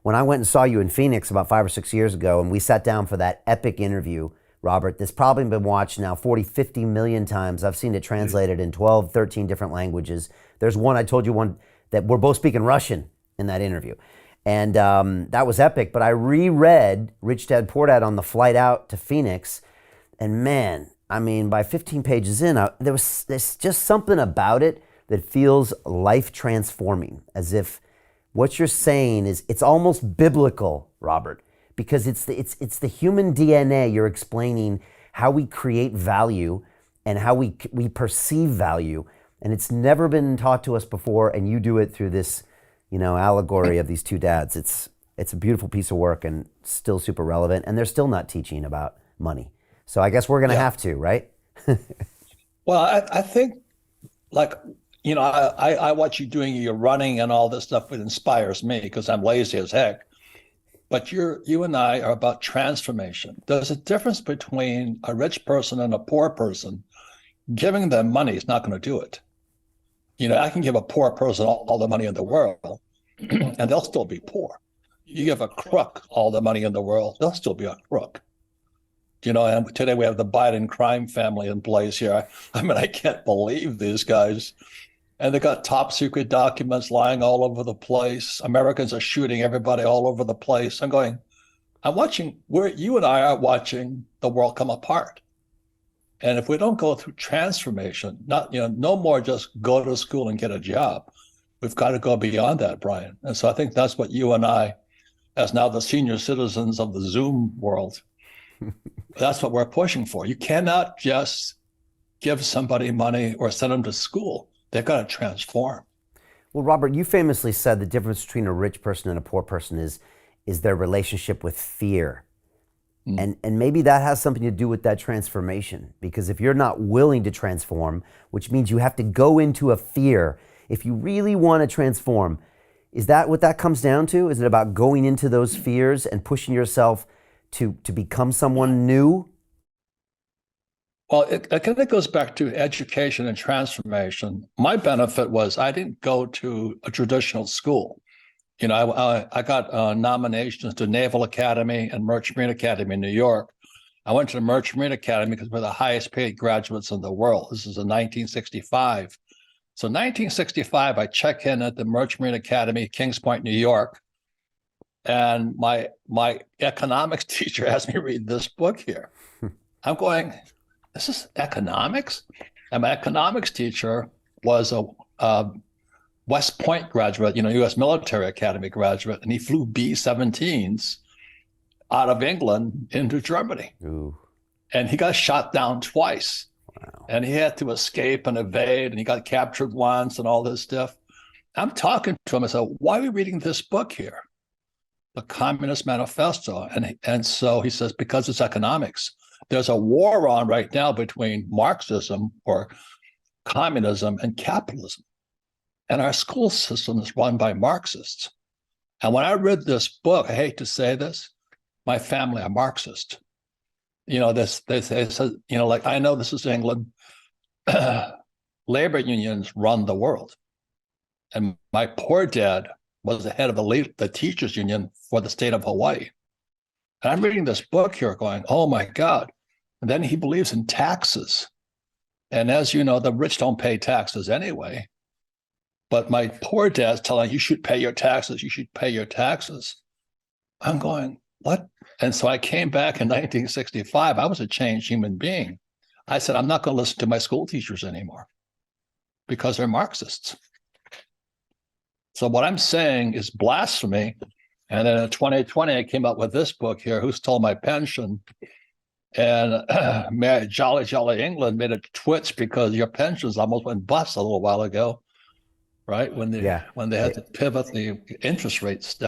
when I went and saw you in Phoenix about 5 or 6 years ago, and we sat down for that epic interview, Robert, that's probably been watched now 40, 50 million times. I've seen it translated in 12, 13 different languages. There's one, I told you one, that we're both speaking Russian in that interview. And that was epic. But I reread Rich Dad Poor Dad on the flight out to Phoenix. And man, I mean, by 15 pages in, there's just something about it that feels life transforming, as if what you're saying is, it's almost biblical, Robert, because it's the human DNA. You're explaining how we create value and how we perceive value. And it's never been taught to us before. And you do it through this, allegory of these two dads. It's a beautiful piece of work and still super relevant. And they're still not teaching about money. So I guess we're going to have to, right? Well, I think, like, I watch you doing your running and all this stuff. It inspires me because I'm lazy as heck. But you and I are about transformation. There's a difference between a rich person and a poor person. Giving them money is not going to do it. I can give a poor person all the money in the world, and they'll still be poor. You give a crook all the money in the world, they'll still be a crook. And today we have the Biden crime family in place here. I mean, I can't believe these guys. And they got top secret documents lying all over the place. Americans are shooting everybody all over the place. I'm watching, you and I are watching the world come apart. And if we don't go through transformation, no more just go to school and get a job. We've got to go beyond that, Brian. And so I think that's what you and I, as now the senior citizens of the Zoom world, that's what we're pushing for. You cannot just give somebody money or send them to school. They've got to transform. Well, Robert, you famously said the difference between a rich person and a poor person is their relationship with fear. And maybe that has something to do with that transformation, because if you're not willing to transform, which means you have to go into a fear, if you really want to transform, is that what that comes down to? Is it about going into those fears and pushing yourself to become someone new? Well, it kind of goes back to education and transformation. My benefit was I didn't go to a traditional school. I got nominations to Naval Academy and Merchant Marine Academy in New York. I went to the Merchant Marine Academy because we're the highest paid graduates in the world. This is in 1965. So 1965, I check in at the Merchant Marine Academy, Kings Point, New York. And my economics teacher asked me to read this book here. I'm going, this is economics? And my economics teacher was a West Point graduate, U.S. Military Academy graduate, and he flew B-17s out of England into Germany. Ooh. And he got shot down twice. Wow. And he had to escape and evade, and he got captured once and all this stuff. I'm talking to him. I said, why are we reading this book here? The Communist Manifesto. And so he says, because it's economics. There's a war on right now between Marxism or communism and capitalism. And our school system is run by Marxists. And when I read this book, I hate to say this, my family are Marxist. They said, I know this is England. Labor unions run the world. And my poor dad was the head of the teachers union for the state of Hawaii. And I'm reading this book here going, oh my God. And then he believes in taxes. And as you know, the rich don't pay taxes anyway. But my poor dad's telling you should pay your taxes. You should pay your taxes. I'm going, what? And so I came back in 1965. I was a changed human being. I said, I'm not going to listen to my school teachers anymore because they're Marxists. So what I'm saying is blasphemy. And then in 2020, I came up with this book here, Who Stole My Pension? And Jolly Jolly England made a twitch because your pensions almost went bust a little while ago. Right when they had to pivot the interest rates